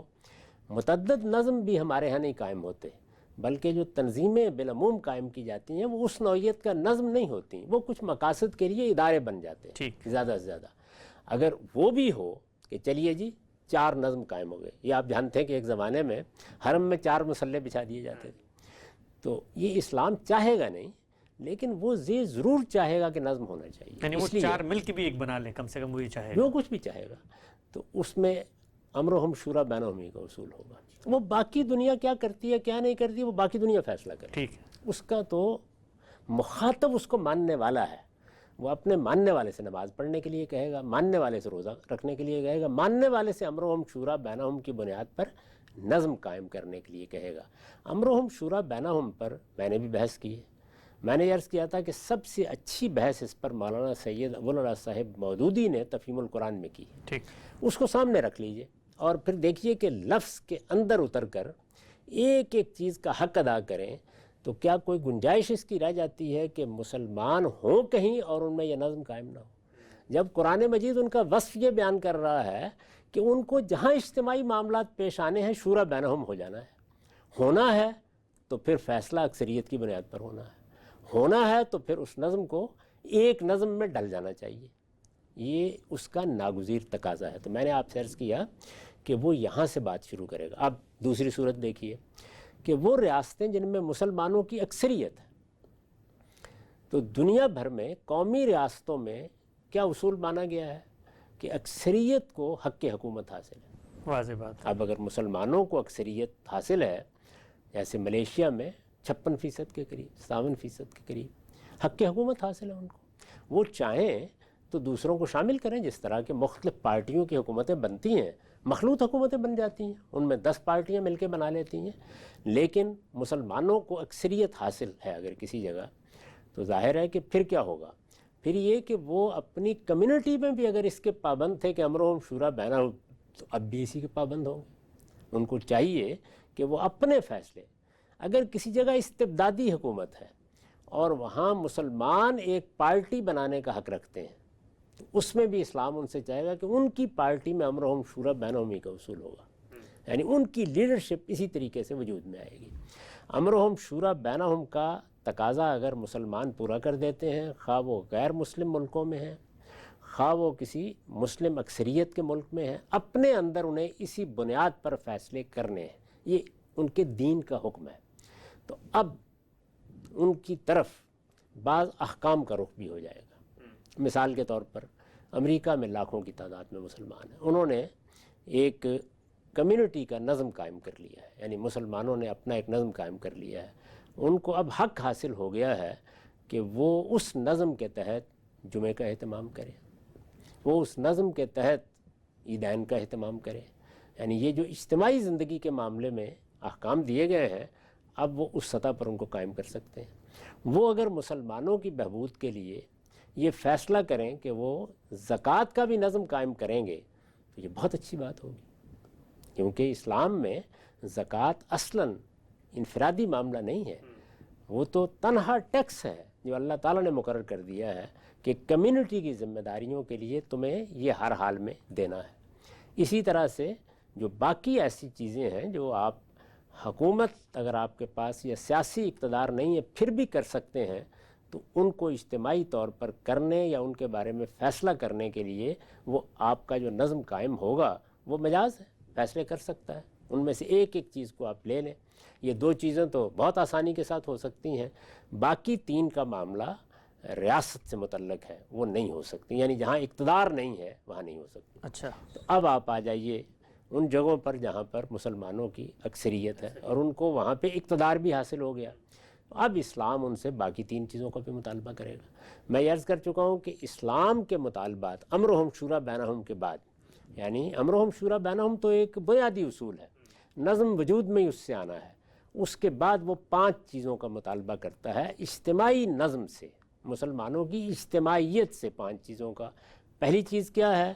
Speaker 1: متعدد نظم بھی ہمارے ہاں نہیں قائم ہوتے، بلکہ جو تنظیمیں بالعموم قائم کی جاتی ہیں وہ اس نوعیت کا نظم نہیں ہوتی، وہ کچھ مقاصد کے لیے ادارے بن جاتے ہیں
Speaker 2: ٹھیک،
Speaker 1: زیادہ سے زیادہ۔ اگر وہ بھی ہو کہ چلیے جی 4 نظم قائم ہو گئے، یہ آپ جانتے ہیں کہ ایک زمانے میں حرم میں 4 مسلح بچھا دیے جاتے تھے، تو یہ اسلام چاہے گا نہیں، لیکن وہ یہ ضرور چاہے گا کہ نظم ہونا چاہیے،
Speaker 2: یعنی وہ
Speaker 1: اس لیے
Speaker 2: 4 مل کے بھی ایک بنا لیں، کم سے کم وہی چاہے گا۔
Speaker 1: جو کچھ بھی چاہے گا تو اس میں امرہم شورا بینہم کا اصول ہوگا۔ وہ باقی دنیا کیا کرتی ہے کیا نہیں کرتی ہے وہ باقی دنیا فیصلہ کرے،
Speaker 2: ٹھیک ہے،
Speaker 1: اس کا تو مخاطب اس کو ماننے والا ہے، وہ اپنے ماننے والے سے نماز پڑھنے کے لیے کہے گا، ماننے والے سے روزہ رکھنے کے لیے کہے گا، ماننے والے سے امرہم شورا بینہم کی بنیاد پر نظم قائم کرنے کے لیے کہے گا۔ امرہم شورا بینہم پر میں نے بھی بحث کی ہے، میں نے عرض کیا تھا کہ سب سے اچھی بحث اس پر مولانا سید ابوالعلا صاحب مودودی نے تفہیم القرآن میں کی ہے،
Speaker 2: ٹھیک،
Speaker 1: اس کو سامنے رکھ لیجئے اور پھر دیکھیے کہ لفظ کے اندر اتر کر ایک ایک چیز کا حق ادا کریں تو کیا کوئی گنجائش اس کی رہ جاتی ہے کہ مسلمان ہوں کہیں اور ان میں یہ نظم قائم نہ ہو؟ جب قرآن مجید ان کا وصف یہ بیان کر رہا ہے کہ ان کو جہاں اجتماعی معاملات پیش آنے ہیں شورا بینہم ہو جانا ہے تو پھر فیصلہ اکثریت کی بنیاد پر ہونا ہے تو پھر اس نظم کو ایک نظم میں ڈل جانا چاہیے، یہ اس کا ناگزیر تقاضا ہے۔ تو میں نے آپ سے عرض کیا کہ وہ یہاں سے بات شروع کرے گا۔ اب دوسری صورت دیکھیے کہ وہ ریاستیں جن میں مسلمانوں کی اکثریت ہے، تو دنیا بھر میں قومی ریاستوں میں کیا اصول مانا گیا ہے کہ اکثریت کو حق حکومت حاصل ہے۔
Speaker 2: واضح بات ہے۔
Speaker 1: اب اگر مسلمانوں کو اکثریت حاصل ہے، جیسے ملیشیا میں 56% کے قریب 57% کے قریب حق حکومت حاصل ہے ان کو، وہ چاہیں تو دوسروں کو شامل کریں، جس طرح کے مختلف پارٹیوں کی حکومتیں بنتی ہیں، مخلوط حکومتیں بن جاتی ہیں، ان میں 10 پارٹیاں مل کے بنا لیتی ہیں، لیکن مسلمانوں کو اکثریت حاصل ہے اگر کسی جگہ، تو ظاہر ہے کہ پھر کیا ہوگا، پھر یہ کہ وہ اپنی کمیونٹی میں بھی اگر اس کے پابند تھے کہ امرہم شورا بینہم، تو اب بھی اسی کے پابند ہوں گے۔ ان کو چاہیے کہ وہ اپنے فیصلے، اگر کسی جگہ استبدادی حکومت ہے اور وہاں مسلمان ایک پارٹی بنانے کا حق رکھتے ہیں، تو اس میں بھی اسلام ان سے چاہے گا کہ ان کی پارٹی میں امرہم شورا بینہم کا اصول ہوگا، یعنی ان کی لیڈرشپ اسی طریقے سے وجود میں آئے گی۔ امرہم شورا بینہم کا تقاضا اگر مسلمان پورا کر دیتے ہیں، خواہ وہ غیر مسلم ملکوں میں ہیں، خواہ وہ کسی مسلم اکثریت کے ملک میں ہیں، اپنے اندر انہیں اسی بنیاد پر فیصلے کرنے ہیں، یہ ان کے دین کا حکم ہے۔ تو اب ان کی طرف بعض احکام کا رخ بھی ہو جائے گا۔ مثال کے طور پر امریکہ میں لاکھوں کی تعداد میں مسلمان ہیں، انہوں نے ایک کمیونٹی کا نظم قائم کر لیا ہے، یعنی مسلمانوں نے اپنا ایک نظم قائم کر لیا ہے، ان کو اب حق حاصل ہو گیا ہے کہ وہ اس نظم کے تحت جمعے کا اہتمام کریں، وہ اس نظم کے تحت عیدین کا اہتمام کریں، یعنی یہ جو اجتماعی زندگی کے معاملے میں احکام دیے گئے ہیں اب وہ اس سطح پر ان کو قائم کر سکتے ہیں۔ وہ اگر مسلمانوں کی بہبود کے لیے یہ فیصلہ کریں کہ وہ زکوٰۃ کا بھی نظم قائم کریں گے تو یہ بہت اچھی بات ہوگی، کیونکہ اسلام میں زکوٰۃ اصلاً انفرادی معاملہ نہیں ہے، وہ تو تنہا ٹیکس ہے جو اللہ تعالیٰ نے مقرر کر دیا ہے کہ کمیونٹی کی ذمہ داریوں کے لیے تمہیں یہ ہر حال میں دینا ہے۔ اسی طرح سے جو باقی ایسی چیزیں ہیں جو آپ حکومت اگر آپ کے پاس یا سیاسی اقتدار نہیں ہے پھر بھی کر سکتے ہیں تو ان کو اجتماعی طور پر کرنے یا ان کے بارے میں فیصلہ کرنے کے لیے وہ آپ کا جو نظم قائم ہوگا وہ مجاز ہے، فیصلے کر سکتا ہے۔ ان میں سے ایک ایک چیز کو آپ لے لیں، یہ دو چیزیں تو بہت آسانی کے ساتھ ہو سکتی ہیں، باقی تین کا معاملہ ریاست سے متعلق ہے، وہ نہیں ہو سکتی، یعنی جہاں اقتدار نہیں ہے وہاں نہیں ہو سکتی۔
Speaker 2: اچھا،
Speaker 1: تو اب آپ آ جائیے ان جگہوں پر جہاں پر مسلمانوں کی اکثریت ہے اور ان کو وہاں پہ اقتدار بھی حاصل ہو گیا، اب اسلام ان سے باقی تین چیزوں کا بھی مطالبہ کرے گا۔ میں عرض کر چکا ہوں کہ اسلام کے مطالبات امرہم شورا بینہم کے بعد، یعنی امرہم شورا بینہم تو ایک بنیادی اصول ہے، نظم وجود میں ہی اس سے آنا ہے، اس کے بعد وہ 5 چیزوں کا مطالبہ کرتا ہے اجتماعی نظم سے، مسلمانوں کی اجتماعیت سے 5 چیزوں کا۔ پہلی چیز کیا ہے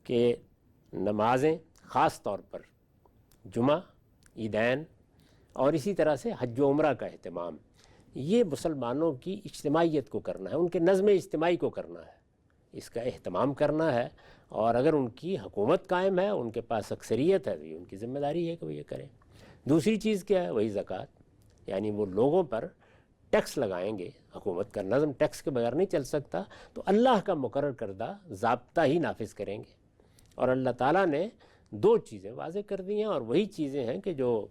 Speaker 1: کہ نمازیں، خاص طور پر جمعہ، عیدین اور اسی طرح سے حج و عمرہ کا اہتمام، یہ مسلمانوں کی اجتماعیت کو کرنا ہے، ان کے نظم اجتماعی کو کرنا ہے، اس کا اہتمام کرنا ہے، اور اگر ان کی حکومت قائم ہے، ان کے پاس اکثریت ہے، تو یہ ان کی ذمہ داری ہے کہ وہ یہ کریں۔ دوسری چیز کیا ہے؟ وہی زکوٰۃ، یعنی وہ لوگوں پر ٹیکس لگائیں گے، حکومت کا نظم ٹیکس کے بغیر نہیں چل سکتا، تو اللہ کا مقرر کردہ ضابطہ ہی نافذ کریں گے۔ اور اللہ تعالیٰ نے 2 چیزیں واضح کر دی ہیں، اور وہی چیزیں ہیں کہ جو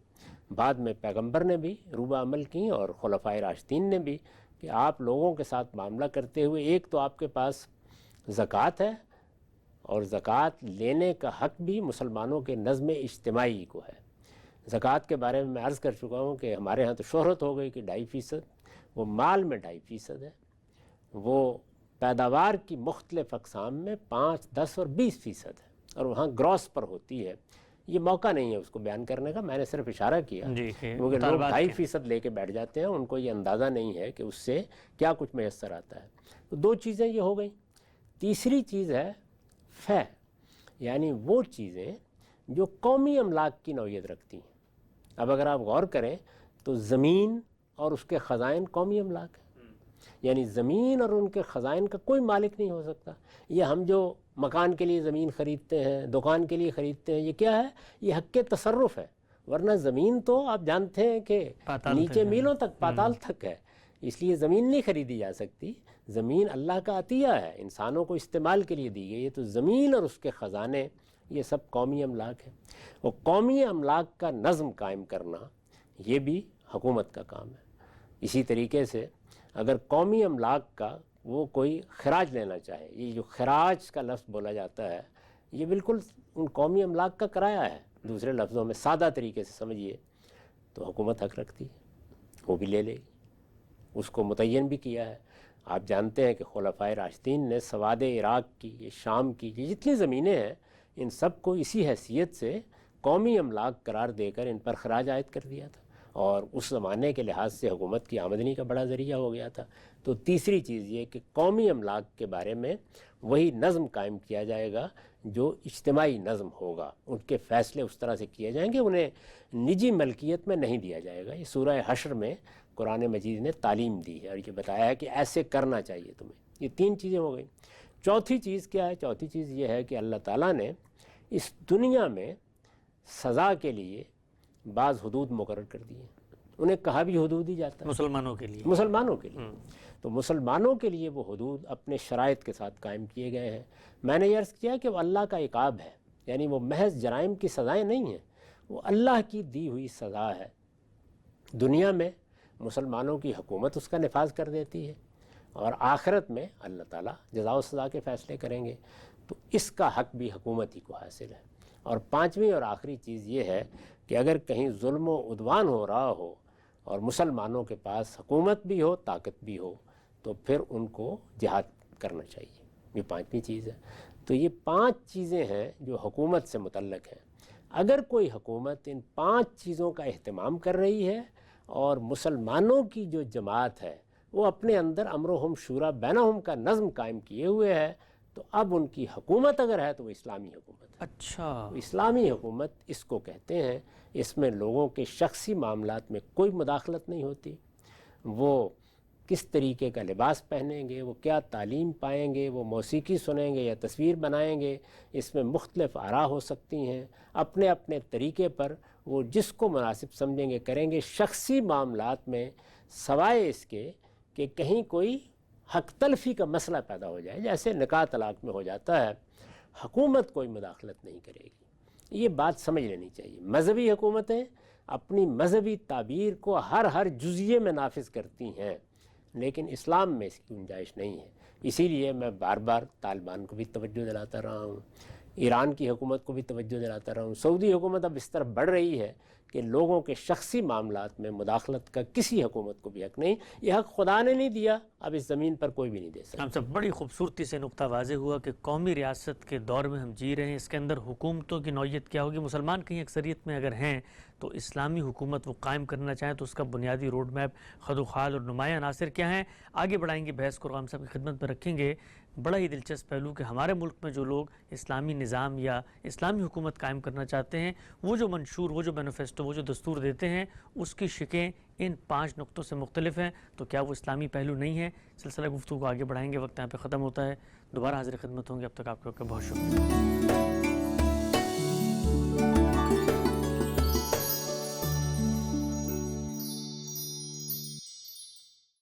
Speaker 1: بعد میں پیغمبر نے بھی روبہ عمل کی اور خلفائے راشدین نے بھی، کہ آپ لوگوں کے ساتھ معاملہ کرتے ہوئے ایک تو آپ کے پاس زکوٰۃ ہے، اور زکوٰۃ لینے کا حق بھی مسلمانوں کے نظم اجتماعی کو ہے۔ زکوٰۃ کے بارے میں میں عرض کر چکا ہوں کہ ہمارے ہاں تو شہرت ہو گئی کہ 2.5%، وہ مال میں 2.5% ہے، وہ پیداوار کی مختلف اقسام میں 5، 10 اور 20% ہے، اور وہاں گراس پر ہوتی ہے۔ یہ موقع نہیں ہے اس کو بیان کرنے کا، میں نے صرف اشارہ کیا،
Speaker 2: جی کہ
Speaker 1: کیونکہ لوگ
Speaker 2: مطالبات
Speaker 1: 2.5% لے کے بیٹھ جاتے ہیں، ان کو یہ اندازہ نہیں ہے کہ اس سے کیا کچھ میسر آتا ہے۔ تو 2 چیزیں یہ ہو گئیں۔ تیسری چیز ہے فے، یعنی وہ چیزیں جو قومی املاک کی نوعیت رکھتی ہیں۔ اب اگر آپ غور کریں تو زمین اور اس کے خزائن قومی املاک ہیں، یعنی زمین اور ان کے خزائن کا کوئی مالک نہیں ہو سکتا۔ یہ ہم جو مکان کے لیے زمین خریدتے ہیں، دکان کے لیے خریدتے ہیں، یہ کیا ہے؟ یہ حق تصرف ہے، ورنہ زمین تو آپ جانتے ہیں کہ
Speaker 2: پاتال
Speaker 1: نیچے
Speaker 2: تک ہے۔
Speaker 1: میلوں تک، پاتال تک ہے، اس لیے زمین نہیں خریدی جا سکتی۔ زمین اللہ کا عطیہ ہے، انسانوں کو استعمال کے لیے دی گئی ہے، تو زمین اور اس کے خزانے یہ سب قومی املاک ہیں۔ وہ قومی املاک کا نظم قائم کرنا یہ بھی حکومت کا کام ہے۔ اسی طریقے سے اگر قومی املاک کا وہ کوئی خراج لینا چاہے، یہ جو خراج کا لفظ بولا جاتا ہے یہ بالکل ان قومی املاک کا کرایہ ہے، دوسرے لفظوں میں سادہ طریقے سے سمجھیے تو حکومت حق رکھتی ہے، وہ بھی لے لے گی، اس کو متعین بھی کیا ہے۔ آپ جانتے ہیں کہ خلفائے راشدین نے سواد عراق کی، یہ شام کی، یہ جتنی زمینیں ہیں ان سب کو اسی حیثیت سے قومی املاک قرار دے کر ان پر خراج عائد کر دیا تھا، اور اس زمانے کے لحاظ سے حکومت کی آمدنی کا بڑا ذریعہ ہو گیا تھا۔ تو تیسری چیز یہ کہ قومی املاک کے بارے میں وہی نظم قائم کیا جائے گا جو اجتماعی نظم ہوگا، ان کے فیصلے اس طرح سے کیے جائیں گے، انہیں نجی ملکیت میں نہیں دیا جائے گا۔ یہ سورہ حشر میں قرآن مجید نے تعلیم دی ہے اور یہ بتایا ہے کہ ایسے کرنا چاہیے تمہیں۔ یہ 3 چیزیں ہو گئیں۔ چوتھی چیز کیا ہے؟ چوتھی چیز یہ ہے کہ اللہ تعالیٰ نے اس دنیا میں سزا کے لیے بعض حدود مقرر کر دی ہیں، انہیں کہا بھی حدود ہی جاتا ہے
Speaker 2: مسلمانوں کے لیے۔
Speaker 1: مسلمانوں کے لیے، تو مسلمانوں کے لیے وہ حدود اپنے شرائط کے ساتھ قائم کیے گئے ہیں۔ میں نے یہ عرض کیا کہ وہ اللہ کا عقاب ہے، یعنی وہ محض جرائم کی سزائیں نہیں ہیں، وہ اللہ کی دی ہوئی سزا ہے۔ دنیا میں مسلمانوں کی حکومت اس کا نفاذ کر دیتی ہے، اور آخرت میں اللہ تعالیٰ جزا و سزا کے فیصلے کریں گے، تو اس کا حق بھی حکومت ہی کو حاصل ہے۔ اور 5ویں اور آخری چیز یہ ہے کہ اگر کہیں ظلم و عدوان ہو رہا ہو اور مسلمانوں کے پاس حکومت بھی ہو، طاقت بھی ہو، تو پھر ان کو جہاد کرنا چاہیے۔ یہ 5ویں چیز ہے۔ تو یہ 5 چیزیں ہیں جو حکومت سے متعلق ہیں۔ اگر کوئی حکومت ان 5 چیزوں کا اہتمام کر رہی ہے اور مسلمانوں کی جو جماعت ہے وہ اپنے اندر امرہم شورا بینہم کا نظم قائم کیے ہوئے ہے، تو اب ان کی حکومت اگر ہے تو وہ اسلامی حکومت ہے۔
Speaker 2: اچھا،
Speaker 1: اسلامی حکومت اس کو کہتے ہیں، اس میں لوگوں کے شخصی معاملات میں کوئی مداخلت نہیں ہوتی، وہ کس طریقے کا لباس پہنیں گے، وہ کیا تعلیم پائیں گے، وہ موسیقی سنیں گے یا تصویر بنائیں گے، اس میں مختلف آراء ہو سکتی ہیں، اپنے اپنے طریقے پر وہ جس کو مناسب سمجھیں گے کریں گے۔ شخصی معاملات میں سوائے اس کے کہ کہیں کوئی حق تلفی کا مسئلہ پیدا ہو جائے، جیسے نکاح طلاق میں ہو جاتا ہے، حکومت کوئی مداخلت نہیں کرے گی۔ یہ بات سمجھ لینی چاہیے۔ مذہبی حکومتیں اپنی مذہبی تعبیر کو ہر جزئیے میں نافذ کرتی ہیں، لیکن اسلام میں اس کی گنجائش نہیں ہے۔ اسی لیے میں بار بار طالبان کو بھی توجہ دلاتا رہا ہوں، ایران کی حکومت کو بھی توجہ دلاتا رہا ہوں۔ سعودی حکومت اب اس طرف بڑھ رہی ہے کہ لوگوں کے شخصی معاملات میں مداخلت کا کسی حکومت کو بھی حق نہیں۔ یہ حق خدا نے نہیں دیا، اب اس زمین پر کوئی بھی نہیں دے سکتا۔
Speaker 2: ہم سب بڑی خوبصورتی سے نقطہ واضح ہوا کہ قومی ریاست کے دور میں ہم جی رہے ہیں، اس کے اندر حکومتوں کی نوعیت کیا ہوگی۔ مسلمان کہیں اکثریت میں اگر ہیں تو اسلامی حکومت وہ قائم کرنا چاہیں تو اس کا بنیادی روڈ میپ، خد و خال اور نمایاں عناصر کیا ہیں، آگے بڑھائیں گے بحث کو، ہم سب کی خدمت میں رکھیں گے۔ بڑا ہی دلچسپ پہلو کہ ہمارے ملک میں جو لوگ اسلامی نظام یا اسلامی حکومت قائم کرنا چاہتے ہیں، وہ جو منشور، وہ جو مینیفیسٹو، وہ جو دستور دیتے ہیں، اس کی شکیں ان 5 نقطوں سے مختلف ہیں، تو کیا وہ اسلامی پہلو نہیں ہے؟ سلسلہ گفتگو کو آگے بڑھائیں گے، وقت یہاں پہ ختم ہوتا ہے، دوبارہ حاضر خدمت ہوں گے، اب تک آپ کا بہت شکریہ۔